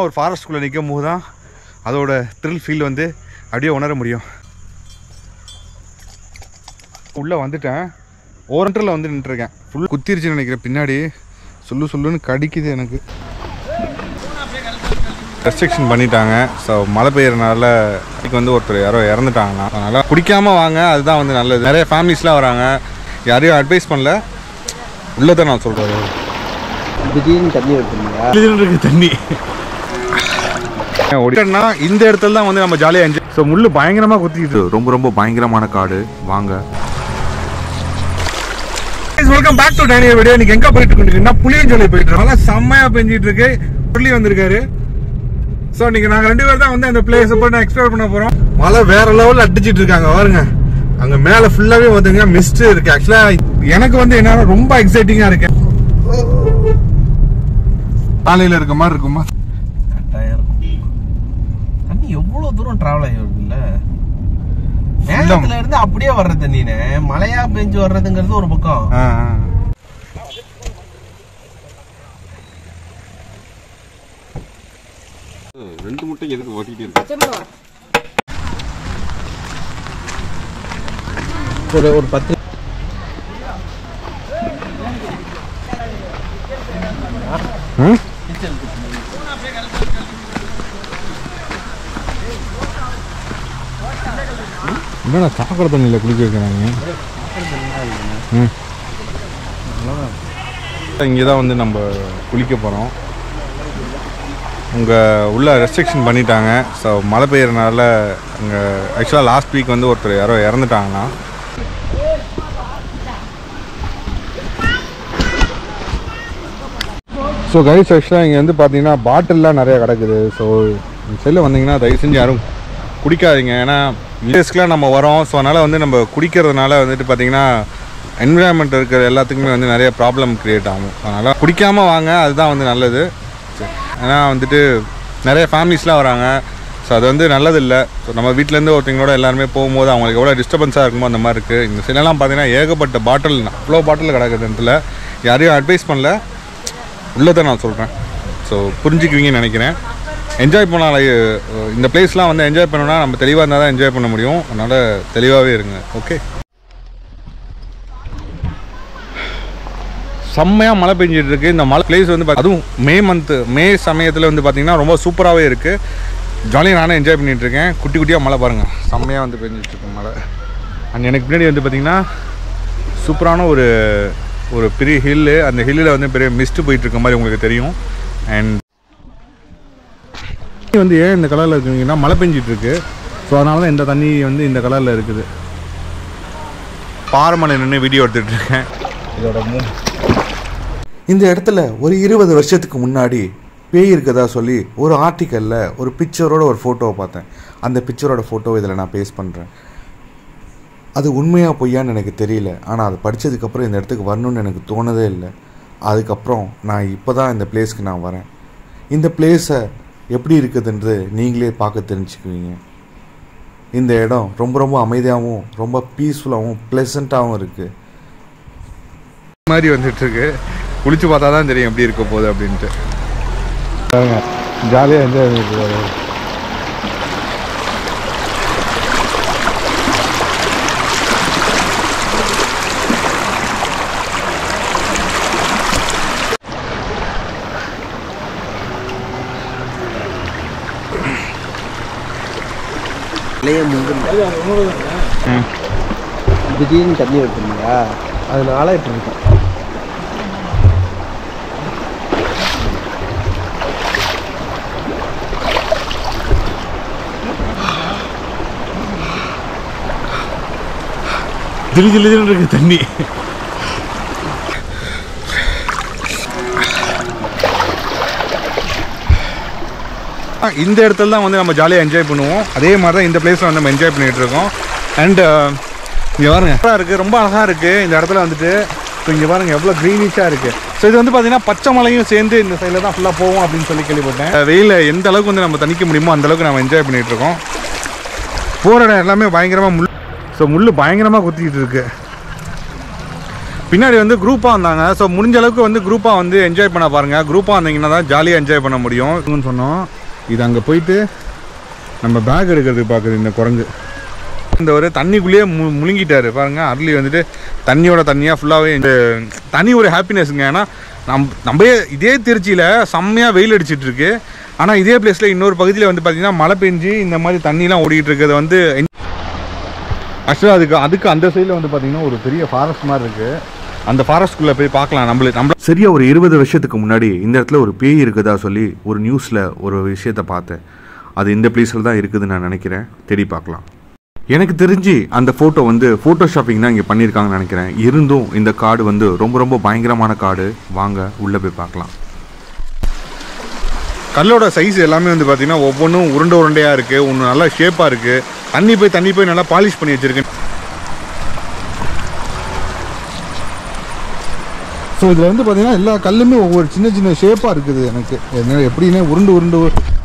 ஒரு ஃபாரஸ்ட்குள்ளே நிற்கும் போது தான் அதோட த்ரில் ஃபீல் வந்து அப்படியே உணர முடியும். உள்ளே வந்துட்டேன், ஓரண்டரில் வந்து நின்றுருக்கேன். ஃபுல் குத்திருச்சுன்னு நினைக்கிறேன், பின்னாடி சொல்லுன்னு கடிக்குது எனக்கு. ரெஸ்ட்ரிக்ஷன் பண்ணிட்டாங்க. ஸோ மழை பெய்யறதுனால இன்னைக்கு வந்து ஒருத்தர் யாரோ இறந்துட்டாங்கன்னா, அதனால் குடிக்காமல் வாங்க, அதுதான் வந்து நல்லது. நிறைய ஃபேமிலிஸ்லாம் வராங்க, யாரையும் அட்வைஸ் பண்ணல, உள்ளதான் நான் சொல்கிறேன். திடீர்னு தண்ணி வருதுங்களா? இருக்கு தண்ணி ஓடினா இந்த இடத்துல தான் வந்து நம்ம ஜாலியாக என்ஜாய். ஸோ முள்ளு பயங்கரமாக குத்திக்கிட்டு, ரொம்ப பயங்கரமான காடு. வாங்க, வெல்கம் பேக் டு டைனியர் வீடியோ. இன்னைக்கு எங்கே போயிட்டு இருக்கோம்னா புளியஞ்சோலை போயிட்டு இருக்கோம். நல்லா செம்மையாக பெஞ்சிட்டு இருக்கு. புள்ளி வந்திருக்காரு. ஸோ இன்னைக்கு நாங்கள் 2 பேர் தான் வந்து அந்த பிளேஸை போய் நான் எக்ஸ்ப்ளோர் பண்ண போகிறோம். மழை வேற லெவலில் அடிச்சிட்டு இருக்காங்க பாருங்க. அங்கே மேலே ஃபுல்லாகவே வந்துங்க மிஸ்ட் இருக்கு. ஆக்சுவலாக எனக்கு வந்து என்ன ரொம்ப எக்ஸைட்டிங்காக இருக்கு. காலையில் இருக்க மாதிரி இருக்குமா? தண்ணி எவ்வளவு தூரம் டிராவல் ஆகிருக்குல்ல, மேகத்துல இருந்து அப்படியே வர்ற தண்ணினே மழையா பெஞ்சு வர்றதுங்கிறது ஒரு பக்கம். 2 முட்டை எதுக்கு ஓட்டிட்டு இருக்கு? ஒரு 10 என்னடா சாக்கடை தண்ணியில் குளிக்க வைக்கிறாங்க. இங்கே தான் வந்து நம்ம குளிக்க போகிறோம். உங்க உள்ள ரெஸ்ட்ரிக்ஷன் பண்ணிட்டாங்க. ஸோ மழை பெய்யறதுனால அங்கே ஆக்சுவலாக லாஸ்ட் வீக் வந்து ஒருத்தர் யாரோ இறந்துட்டாங்கன்னா. ஸோ கைஸ், ஆக்சுவலாக இங்கே வந்து பார்த்தீங்கன்னா பாட்டில்லாம் நிறையா கிடக்குது. ஸோ இந்த சைடில் வந்தீங்கன்னா தயவு செஞ்சு யாரும் குடிக்காதீங்க. ஏன்னா வில்லேஜ்க்குலாம் நம்ம வரோம். ஸோ அதனால் வந்து நம்ம குடிக்கிறதுனால வந்துட்டு பார்த்தீங்கன்னா என்விரான்மெண்ட் இருக்கிற எல்லாத்துக்குமே வந்து நிறைய ப்ராப்ளம் க்ரியேட் ஆகும். அதனால் குடிக்காமல் வாங்க, அதுதான் வந்து நல்லது. ஏன்னா வந்துட்டு நிறைய ஃபேமிலிஸ்லாம் வராங்க. ஸோ அது வந்து நல்லதில்லை. ஸோ நம்ம வீட்டிலேருந்து ஒருத்தங்களோட எல்லாருமே போகும்போது அவங்களுக்கு எவ்வளோ டிஸ்டர்பன்ஸாக இருக்குமோ அந்த மாதிரி இருக்குது. இந்த சைடெல்லாம் பார்த்தீங்கன்னா ஏகப்பட்ட பாட்டில், அவ்வளோ பாட்டில் கிடக்குது. இடத்துல யாரையும் அட்வைஸ் பண்ணல, உள்ளதான் நான் சொல்கிறேன். ஸோ புரிஞ்சுக்குவீங்கன்னு நினைக்கிறேன். என்ஜாய் பண்ணால் இந்த பிளேஸ்லாம் வந்து என்ஜாய் பண்ணோன்னா நம்ம தெளிவாக இருந்தால் தான் என்ஜாய் பண்ண முடியும். அதனால் தெளிவாகவே இருங்க. ஓகே, செம்மையாக மழை பெஞ்சிட்டு இருக்கு. இந்த மழை பிளேஸ் வந்து அதுவும் மே சமயத்தில் வந்து பார்த்திங்கன்னா ரொம்ப சூப்பராகவே இருக்குது. ஜாலியாக நானே என்ஜாய் பண்ணிகிட்டு இருக்கேன். குட்டியாக மழை பாருங்கள், செம்மையாக வந்து பெஞ்சிட்ருக்கு மழை. அண்ட் எனக்கு பின்னாடி வந்து பார்த்திங்கன்னா சூப்பரான ஒரு பெரிய ஹில்லு. அந்த ஹில்லில் வந்து பெரிய மிஸ்ட்டு போயிட்டுருக்க மாதிரி உங்களுக்கு தெரியும். அண்ட் வந்து ஏன் இந்த கலரில் இருக்குங்கன்னா மழை பெஞ்சிட்ருக்கு. ஸோ அதனால தான் இந்த தண்ணி வந்து இந்த கலரில் இருக்குது. பாறைமலை நின்று வீடியோ எடுத்துகிட்டு இருக்கேன். இதோட இந்த இடத்துல ஒரு 20 வருஷத்துக்கு முன்னாடி பேய் இருக்கதா சொல்லி ஒரு ஆர்டிக்கலில் ஒரு பிக்சரோட ஒரு ஃபோட்டோவை பார்த்தேன். அந்த பிக்சரோட ஃபோட்டோவை இதில் நான் பேஸ்ட் பண்ணுறேன். அது உண்மையாக பொய்யான்னு எனக்கு தெரியல. ஆனால் அது படித்ததுக்கப்புறம் இந்த இடத்துக்கு வரணும்னு எனக்கு தோணதே இல்லை. அதுக்கப்புறம் நான் இப்போ தான் இந்த பிளேஸ்க்கு நான் வரேன். இந்த பிளேஸை எப்படி இருக்குதுன்றது நீங்களே பார்க்க தெரிஞ்சுக்குவீங்க. இந்த இடம் ரொம்ப அமைதியாகவும் ரொம்ப பீஸ்ஃபுல்லாகவும் ப்ளசண்ட்டாகவும் இருக்குது. மாதிரி வந்துட்டுருக்கு. குளிச்சு பார்த்தா தான் தெரியும் எப்படி இருக்க போகுது அப்படின்ட்டு. ஜாலியாக என்ஜாய் பண்ணிட்டு திடீர்னு தண்ணி வருதுங்களா, அதனால இப்படி இருக்கும். ஜில்லுன்னு இருக்கு தண்ணி. இந்த இடத்துல தான் வந்து நம்ம ஜாலியாக என்ஜாய் பண்ணுவோம். அதே மாதிரி தான் இந்த பிளேஸில் வந்து நம்ம என்ஜாய் பண்ணிகிட்டு இருக்கோம். அண்ட் இங்கே பாருங்க, இருக்குது, ரொம்ப அழகாக இருக்குது இந்த இடத்துல வந்துட்டு. ஸோ இங்கே பாருங்கள் எவ்வளோ க்ரீனிஷாக இருக்குது. ஸோ இது வந்து பார்த்தீங்கன்னா பச்சை மலையும் சேர்ந்து இந்த சைடில் தான் ஃபுல்லாக போவோம் அப்படின்னு சொல்லி கேள்விப்பட்டேன். வெயில் எந்த அளவுக்கு வந்து நம்ம தணிக்க முடியுமோ அந்தளவுக்கு நம்ம என்ஜாய் பண்ணிகிட்டு இருக்கோம். போகிற இடம் எல்லாமே பயங்கரமாக ஸோ முள் பயங்கரமாக குத்திக்கிட்டு இருக்கு. பின்னாடி வந்து குரூப்பாக வந்தாங்க. ஸோ முடிஞ்ச அளவுக்கு வந்து குரூப்பாக வந்து என்ஜாய் பண்ண பாருங்கள். குரூப்பாக வந்தீங்கன்னா தான் ஜாலியாக என்ஜாய் பண்ண முடியும் சொன்னோம். இது அங்கே போயிட்டு நம்ம பேக் எடுக்கிறதுக்கு பார்க்குது இந்த குரங்கு. இந்த ஒரு தண்ணிக்குள்ளேயே முழுங்கிட்டாரு பாருங்கள். அருளி வந்துட்டு தண்ணியோட தண்ணியாக ஃபுல்லாகவே இந்த தனி ஒரு ஹாப்பினஸ்ங்க. ஏன்னா நம்ம இதே திருச்சியில் செம்மையாக வெயில் அடிச்சிட்டு இருக்கு. ஆனால் இதே பிளேஸில் இன்னொரு பகுதியில் வந்து பார்த்திங்கன்னா மழை பெஞ்சு இந்த மாதிரி தண்ணிலாம் ஓடிக்கிட்டு இருக்கிறது வந்து ஆக்சுவலாக அதுக்கு அந்த சைடில் வந்து பார்த்திங்கன்னா ஒரு பெரிய ஃபாரஸ்ட் மாதிரி இருக்குது. அந்த ஃபாரஸ்ட்குள்ளே போய் பார்க்கலாம். நம்ம சரியா ஒரு 20 வருஷத்துக்கு முன்னாடி இந்த இடத்துல ஒரு பேய் இருக்குதா சொல்லி ஒரு நியூஸில் ஒரு விஷயத்தை பார்த்தேன். அது இந்த பிளேஸில் தான் இருக்குதுன்னு நான் நினைக்கிறேன். தேடி பார்க்கலாம். எனக்கு தெரிஞ்சு அந்த ஃபோட்டோ வந்து ஃபோட்டோஷாப்பிங் தான் இங்கே பண்ணியிருக்காங்கன்னு நினைக்கிறேன். இருந்தும் இந்த காடு வந்து ரொம்ப ரொம்ப பயங்கரமான காடு. வாங்க உள்ளே போய் பார்க்கலாம். கல்லோட சைஸ் எல்லாமே வந்து பார்த்திங்கன்னா ஒவ்வொன்றும் உருண்டையாக இருக்குது. ஒன்று நல்லா ஷேப்பாக இருக்குது. தண்ணி போய் நல்லா பாலிஷ் பண்ணி வச்சுருக்கு. ஸோ இதில் வந்து பார்த்திங்கன்னா எல்லா கல்லுமே ஒவ்வொரு சின்ன சின்ன ஷேப்பாக இருக்குது. எனக்கு எப்படின்னா உருண்டு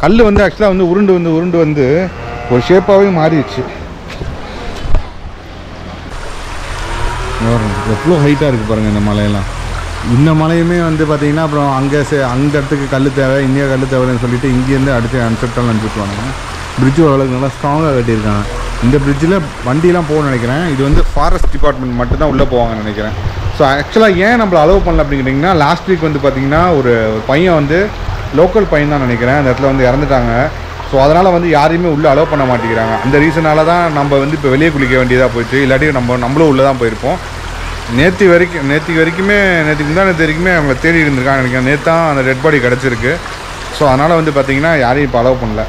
கல் வந்து ஆக்சுவலாக வந்து உருண்டு வந்து ஒரு ஷேப்பாகவே மாறிடுச்சு. எவ்வளோ ஹைட்டாக இருக்குது பாருங்கள் இந்த மலையெல்லாம். இந்த மலையுமே வந்து பார்த்திங்கன்னா அப்புறம் அந்த இடத்துக்கு கல் தேவை, இந்தியா கல் தேவைன்னு சொல்லிட்டு இங்கேருந்து அடுத்து அன்செப்டால் அனுப்பிச்சுவாங்க. பிரிட்ஜு ஓரளவுக்கு நல்லா ஸ்ட்ராங்காக கட்டியிருக்காங்க. இந்த பிரிட்ஜில் வண்டியெலாம் போகணும்னு நினைக்கிறேன். இது வந்து ஃபாரஸ்ட் டிபார்ட்மெண்ட் மட்டும்தான் உள்ளே போவாங்கன்னு நினைக்கிறேன். ஸோ ஆக்சுவலாக ஏன் நம்மளை அலோவ் பண்ணல அப்படின்னு கேட்டிங்கன்னா, லாஸ்ட் வீக் வந்து பார்த்திங்கன்னா ஒரு பையன் வந்து லோக்கல் பையன் தான் நினைக்கிறேன், அந்த இடத்துல வந்து இறந்துட்டாங்க. ஸோ அதனால் வந்து யாரையுமே உள்ளே அலோவ் பண்ண மாட்டேங்கிறாங்க. அந்த ரீசனால தான் நம்ம வந்து இப்போ வெளியே குளிக்க வேண்டியதாக போயிடுச்சு. இல்லாட்டி நம்மளும் உள்ளே தான் போயிருப்போம். நேற்று வரைக்குமே அவங்க தேடி இருந்திருக்காங்க நினைக்கிறேன். நேற்று தான் அந்த டெட் பாடி கிடச்சிருக்கு. ஸோ அதனால் வந்து பார்த்திங்கன்னா யாரையும் இப்போ அலோவ் பண்ணல.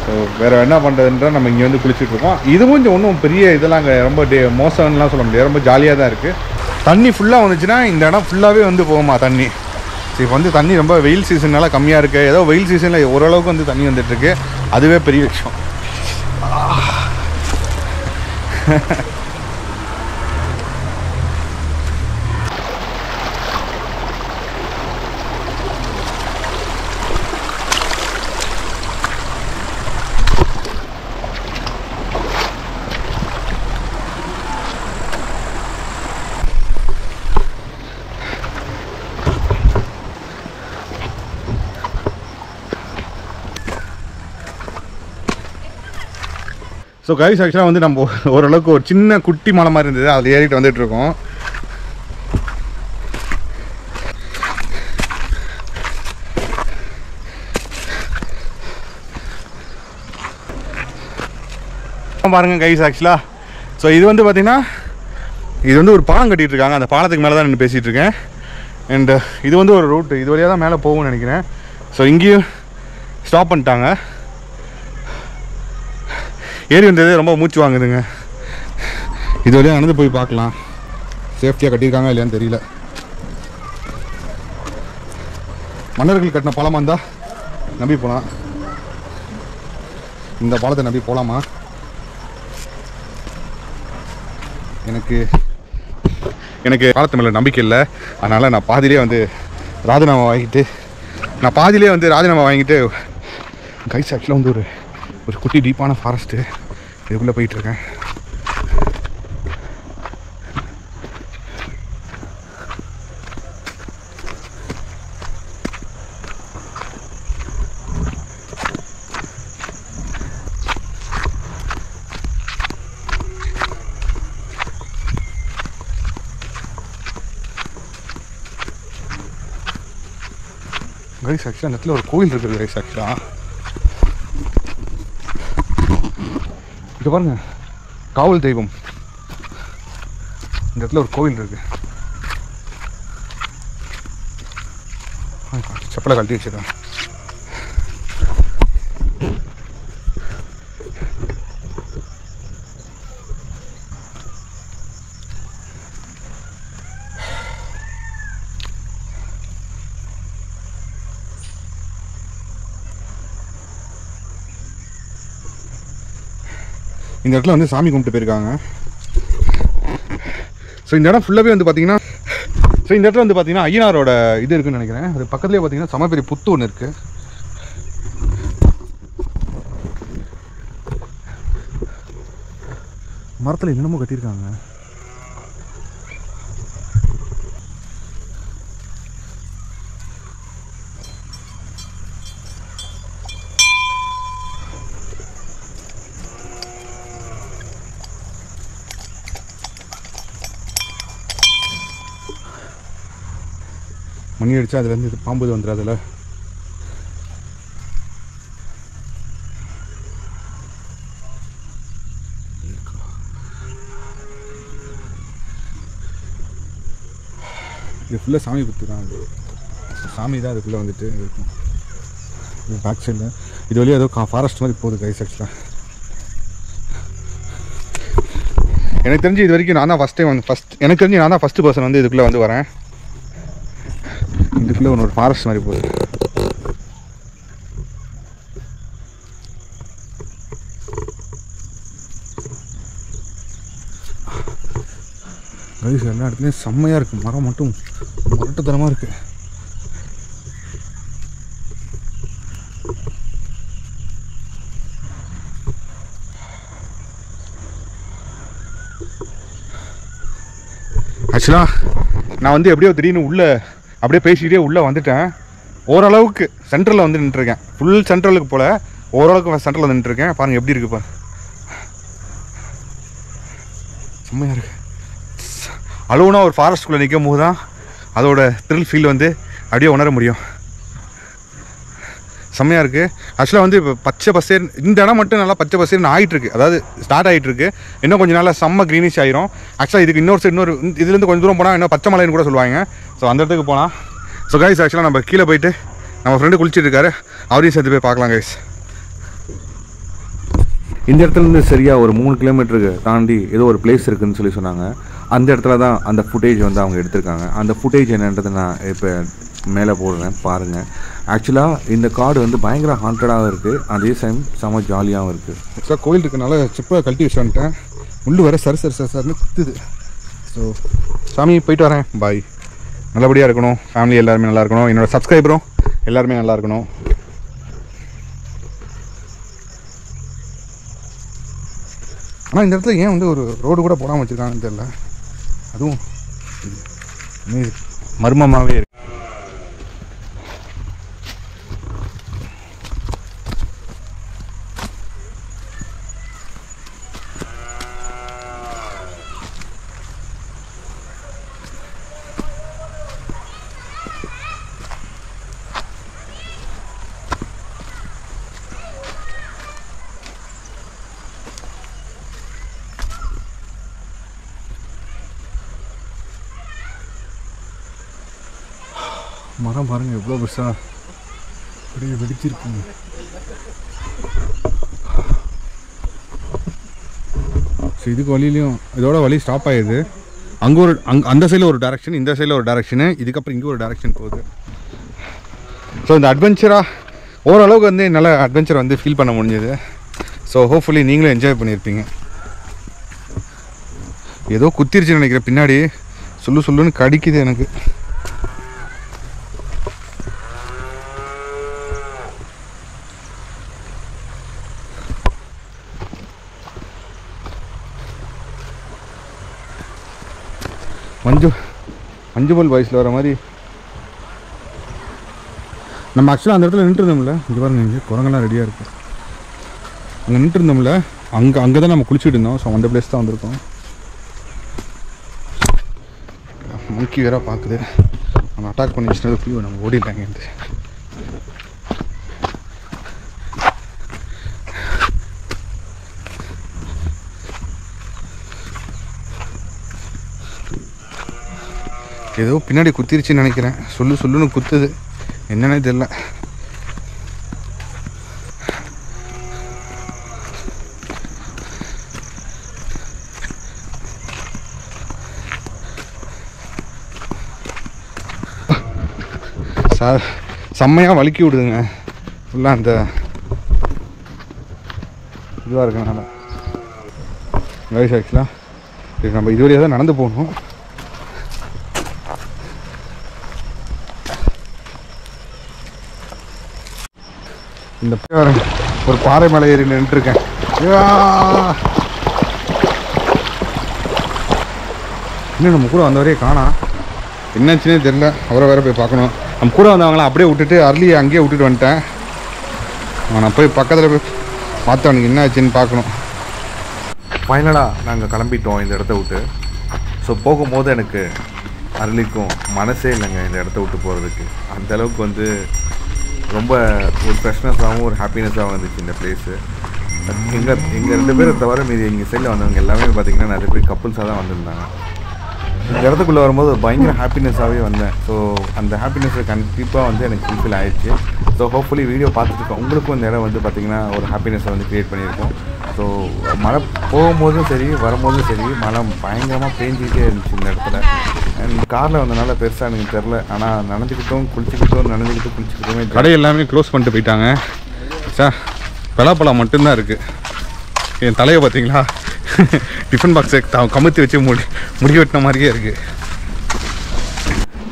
ஸோ வேறு என்ன பண்ணுறதுன்ற நம்ம இங்கே வந்து குளிச்சுட்ருக்கோம். இது கொஞ்சம் ஒன்றும் பெரிய இதெல்லாம் அங்கே ரொம்ப மோசம்லாம் சொல்ல முடியாது. ரொம்ப ஜாலியாக தான் இருக்குது. தண்ணி ஃபுல்லாக வந்துச்சுன்னா இந்த இடம் ஃபுல்லாகவே வந்து போகுமா தண்ணி. ஸோ இப்போ வந்து தண்ணி ரொம்ப வெயில் சீசன்னால கம்மியாக இருக்குது. ஏதோ வெயில் சீசனில் ஓரளவுக்கு வந்து தண்ணி வந்துட்டுருக்கு. அதுவே பெரிய விஷயம். ஸோ கைஸ் ஆக்சுவலாக வந்து நம்ம ஓரளவுக்கு ஒரு சின்ன குட்டி மலை மாதிரி இருந்தது. அதில் ஏறிட்டு வந்துட்டுருக்கோம். பாருங்கள் கைஸ் ஆக்சுவலாக. ஸோ இது வந்து பார்த்திங்கன்னா இது வந்து ஒரு பாலம் கட்டிகிட்டு இருக்காங்க. அந்த பாலத்துக்கு மேலே தான் நின்று பேசிகிட்டு இருக்கேன். அண்டு இது வந்து ஒரு ரூட்டு. இது வழியாக தான் மேலே போகும்னு நினைக்கிறேன். ஸோ இங்கேயும் ஸ்டாப் பண்ணிட்டாங்க. ஏறி வந்தது ரொம்ப மூச்சு வாங்குதுங்க. இது வழியாக நடந்து போய் பார்க்கலாம். சேஃப்டியாக கட்டியிருக்காங்க இல்லையான்னு தெரியல. மன்னர்கள் கட்டின பாலமாக இருந்தால் நம்பி போகலாம். இந்த பாலத்தை நம்பி போகலாமா? எனக்கு பாலத்து மேலே நம்பிக்கை இல்லை. அதனால் நான் பாதியிலே வந்து ராஜினாமா வாங்கிட்டு கைஸ் ஆக்சுவலாக வந்து ஒரு குட்டி டீப்பான ஃபாரஸ்ட்டு இதுக்குள்ளே போயிட்டுருக்கேன். கைஸ் ஆக்சுவலாக அந்த இடத்துல ஒரு கோயில் இருக்குது கைஸ். ஆக்சுவலாக இங்கே பாருங்க, காவல் தெய்வம். இந்த இடத்துல ஒரு கோவில் இருக்கு. செப்பலை கழட்டி வச்சிருக்கேன். இந்த இடத்துல வந்து சாமி கும்பிட்டு போயிருக்காங்க. ஸோ இந்த இடம் ஃபுல்லாகவே வந்து பார்த்தீங்கன்னா இந்த இடத்துல வந்து பார்த்தீங்கன்னா ஐயனாரோட இது இருக்குன்னு நினைக்கிறேன். அது பக்கத்துலேயே பார்த்தீங்கன்னா செம பெரிய புத்து ஒன்று இருக்குது. மரத்தில் என்னமோ கட்டியிருக்காங்க. மணி அடிச்சா அதுலேருந்து இது பாம்பு வந்துடும். அதில் இது ஃபுல்லாக சாமி குத்து தான். அது சாமி தான் அதுக்குள்ளே வந்துட்டு இருக்கும். இது பேக் சைடில் இது வழியாக ஏதோ ஃபாரஸ்ட் மாதிரி போகுது கைஸ். ஆக்சுவலாக எனக்கு தெரிஞ்சு இது வரைக்கும் நான் தான் ஃபஸ்ட் டைம் வந்து எனக்கு தெரிஞ்சு நான் தான் ஃபஸ்ட்டு பர்சன் வந்து இதுக்குள்ளே வந்து வரேன். இதுக்குள்ளே ஒரு ஃபாரஸ்ட் மாதிரி போகுது. கைஸ் எல்லா இடத்துலையும் செம்மையாக இருக்குது. மரம் மட்டும் முரட்டுத்தனமாக இருக்குது. ஆக்சுவலாக நான் வந்து எப்படியோ திடீர்னு உள்ளே அப்படியே பேசிக்கிட்டே உள்ளே வந்துட்டேன். ஓரளவுக்கு சென்ட்ரலில் வந்து நின்றுருக்கேன். ஃபுல் சென்ட்ரலுக்கு போல் ஓரளவுக்கு சென்ட்ரலில் வந்து நின்றுருக்கேன். பாருங்கள் எப்படி இருக்குது பாரு. செம்மையாக இருக்குது. அலோனாக ஒரு ஃபாரஸ்ட்குள்ளே நிற்கும் போது தான் அதோட த்ரில் ஃபீல் வந்து அப்படியே உணர முடியும். செம்மையாக இருக்குது. ஆக்சுவலாக வந்து இப்போ பச்சை பசேர் இந்த இடம் மட்டும் நல்லா பச்சை பசேர்னு ஆகிட்டுருக்கு. அதாவது ஸ்டார்ட் ஆகிட்டுருக்கு. இன்னும் கொஞ்சம் நாளாக செம்ம க்ரீனிஷ் ஆயிரும். ஆக்சுவலாக இதுக்கு இன்னொரு சைடு இதுலேருந்து கொஞ்சம் தூரம் போனால் இன்னும் பச்சை மலைன்னு கூட சொல்லுவாங்க. ஸோ அந்த இடத்துக்கு போனால் ஸோ கைஸ் ஆக்சுவலாக நம்ம கீழே போயிட்டு நம்ம ஃப்ரெண்டு குளிச்சுட்டு இருக்காரு. அவரையும் சேர்த்து போய் பார்க்கலாம் கைஸ். இந்த இடத்துலேருந்து சரியாக ஒரு 3 கிலோமீட்டருக்கு தாண்டி ஏதோ ஒரு பிளேஸ் இருக்குதுன்னு சொல்லி சொன்னாங்க. அந்த இடத்துல தான் அந்த ஃபுட்டேஜ் வந்து அவங்க எடுத்திருக்காங்க. அந்த ஃபுட்டேஜ் என்னன்றது நான் இப்போ மேலே போடுறேன் பாருங்கள். ஆக்சுவலாக இந்த காடு வந்து பயங்கர ஹாண்டடாகவும் இருக்குது. அதே டைம் செம்ம ஜாலியாகவும் இருக்குது. ஆக்சுவலாக கோயில் இருக்கனால செப்பை கழட்டி வச்சு வந்துட்டேன். முள்ளு வர சரி குத்துது. ஸோ சாமி போயிட்டு வரேன். பாய். நல்லபடியாக இருக்கணும். ஃபேமிலி எல்லாருமே நல்லா இருக்கணும். என்னோடய சப்ஸ்கிரைபரும் எல்லாருமே நல்லா இருக்கணும். ஆனால் இந்த இடத்துல ஏன் வந்து ஒரு ரோடு கூட போடாமல் வச்சுருக்காங்கன்னு தெரியல. அதுவும் மர்மமாகவே இருக்கு. மரம் பாருங்கள் எவ்வளோ பெருசாக அப்படியே வெடிச்சிருக்குங்க. ஸோ இதுக்கு வழியிலையும் இதோட வழி ஸ்டாப் ஆகிடுது. அங்கே ஒரு அந்த சைடில் ஒரு டேரெக்ஷன், இந்த சைடில் ஒரு டேரெக்ஷனு, இதுக்கப்புறம் இங்கே ஒரு டேரெக்ஷன் போகுது. ஸோ இந்த அட்வென்ச்சராக ஓரளவுக்கு வந்து நல்ல அட்வென்ச்சர் வந்து ஃபீல் பண்ண முடிஞ்சது. ஸோ ஹோப்ஃபுல்லி நீங்களும் என்ஜாய் பண்ணியிருப்பீங்க. ஏதோ குத்திருச்சுன்னு நினைக்கிறேன். பின்னாடி சொல்லுன்னு கடிக்குது எனக்கு. மஞ்சுமல் வாய்ஸில் வர மாதிரி. நம்ம ஆக்சுவலாக அந்த இடத்துல நின்றுருந்தோம்ல, இங்கே பாருங்க, இங்கே குரங்கெல்லாம் ரெடியாக இருக்குது. அங்கே நின்றுருந்தோம்ல, அங்கே தான் நம்ம குளிச்சுட்டு இருந்தோம். ஸோ அந்த பிளேஸ் தான் வந்திருக்கோம். மங்கி வேற பார்க்குது. நம்ம அட்டாக் பண்ணி வச்சுட்டு போய் நம்ம ஓடிட்டாங்க. ஏதோ பின்னாடி குத்திருச்சுன்னு நினைக்கிறேன். சொல்லுன்னு குத்துது. என்னன்னே தெரியல. செம்மையாக வலிக்கி விடுதுங்க. ஃபுல்லாக அந்த இதுவாக இருக்கனால வயசு ஆக்சுவலாக இது நம்ம இது வழியாக தான் நடந்து போகணும். இந்த ஒரு பாறை மலை ஏறி நின்றுருக்கேன். இன்னும் நம்ம கூட வந்தவரையே காணோம். என்னாச்சுன்னே தெரியல. அவரை வேற போய் பார்க்கணும். நம்ம கூட வந்தவங்களாம் அப்படியே விட்டுட்டு அர்லியை அங்கேயே விட்டுட்டு வந்துட்டேன். நான் போய் பக்கத்தில் போய் பார்த்து அவனுக்கு என்ன ஆச்சுன்னு பார்க்கணும். ஃபைனலாக நாங்கள் கிளம்பிட்டோம் இந்த இடத்த விட்டு. ஸோ போகும்போது எனக்கு அருளிக்கும் மனசே இல்லைங்க இந்த இடத்த விட்டு போகிறதுக்கு. அந்தளவுக்கு வந்து ரொம்ப ஒரு ஃப்ரெஷ்னஸாகவும் ஒரு ஹாப்பினஸாகவும் இருந்துச்சு இந்த பிளேஸு. எங்கள் 2 பேரை தவிர மீதி எங்கள் சைடில் வந்தவங்க எல்லாமே பார்த்திங்கன்னா நிறைய பேர் கப்புள்ஸாக தான் வந்திருந்தாங்க. இந்த இடத்துக்குள்ளே வரும்போது ஒரு பயங்கர ஹாப்பினஸாகவே வந்தேன். ஸோ அந்த ஹாப்பினஸை கண்டிப்பாக வந்து எனக்கு ஃபுல்ஃபில் ஆகிடுச்சு. ஸோ ஹோப்ஃபுல்லி வீடியோ பார்த்துருக்கோம் உங்களுக்கும் இந்த இடம் வந்து பார்த்திங்கன்னா ஒரு ஹாப்பினஸை வந்து க்ரியேட் பண்ணியிருக்கோம். ஸோ மழை போகும்போதும் சரி வரும்போதும் சரி மழை பயங்கரமாக பேஞ்சிக்கிட்டே இருந்துச்சு இந்த இடத்துல. அண்ட் காரில் வந்தனால பெருசாக எனக்கு தெரில. ஆனால் நனைஞ்சிக்கிட்டோம் குளிச்சுக்கிட்டோமே. கடை எல்லாமே க்ளோஸ் பண்ணிட்டு போயிட்டாங்க. சார் பலாப்பழம் மட்டும்தான் இருக்குது. என் தலையை பார்த்தீங்களா டிஃபன் பாக்ஸை கமுத்தி வச்சு முடி வெட்டின மாதிரியே இருக்குது.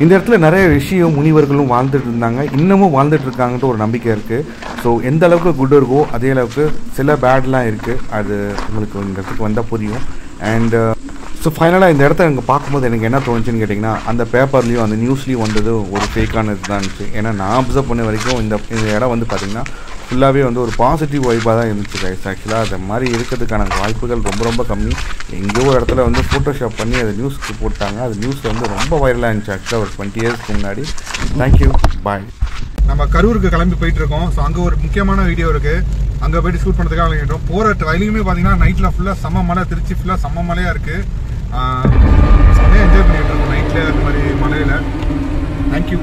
இந்த இடத்துல நிறைய ரிஷியும் முனிவர்களும் வாழ்ந்துட்டு இருந்தாங்க, இன்னமும் வாழ்ந்துட்டு இருக்காங்கன்ற ஒரு நம்பிக்கை இருக்குது. ஸோ எந்த அளவுக்கு குட் இருக்கோ அதே அளவுக்கு சில பேட்லாம் இருக்குது. அது உங்களுக்கு இந்த இடத்துக்கு வந்தால் புரியும். அண்ட் ஸோ ஃபைனலாக இந்த இடத்த எனக்கு பார்க்கும்போது எனக்கு என்ன தோணுச்சுன்னு கேட்டிங்கன்னா, அந்த பேப்பர்லேயும் அந்த நியூஸ்லேயும் வந்தது ஒரு ஃபேக்கானது தான் இருந்துச்சு. ஏன்னா நான் அப்சர்வ் பண்ண வரைக்கும் இந்த இடம் வந்து பார்த்திங்கன்னா ஃபுல்லாகவே வந்து ஒரு பாசிட்டிவ் வைப்பாக தான் இருந்துச்சு கைஸ். ஆக்சுவலாக அது மாதிரி இருக்கிறதுக்கான வாய்ப்புகள் ரொம்ப ரொம்ப கம்மி. எங்கேயோ ஒரு இடத்துல வந்து ஃபோட்டோஷாப் பண்ணி அதை நியூஸ்க்கு போட்டாங்க. அது நியூஸில் வந்து ரொம்ப வைரலாக இருந்துச்சு ஆக்சுவலாக ஒரு 20 இயர்ஸ்க்கு முன்னாடி. தேங்க்யூ, பாய். நம்ம கரூருக்கு கிளம்பி போயிட்டுருக்கோம். ஸோ அங்கே ஒரு முக்கியமான வீடியோ இருக்குது, அங்கே போய்ட்டு ஷூட் பண்ணுறதுக்காக விளையாடுறோம். போகிற வழியுமே பார்த்தீங்கன்னா நைட்டில் ஃபுல்லாக செம்ம மழை, திருச்சி ஃபுல்லாக செம்ம மழையாக இருக்குது. செம்மையாக என்ஜாய் பண்ணிகிட்டு இருக்கோம் நைட்டில் அந்த மாதிரி மழையில். தேங்க்யூ.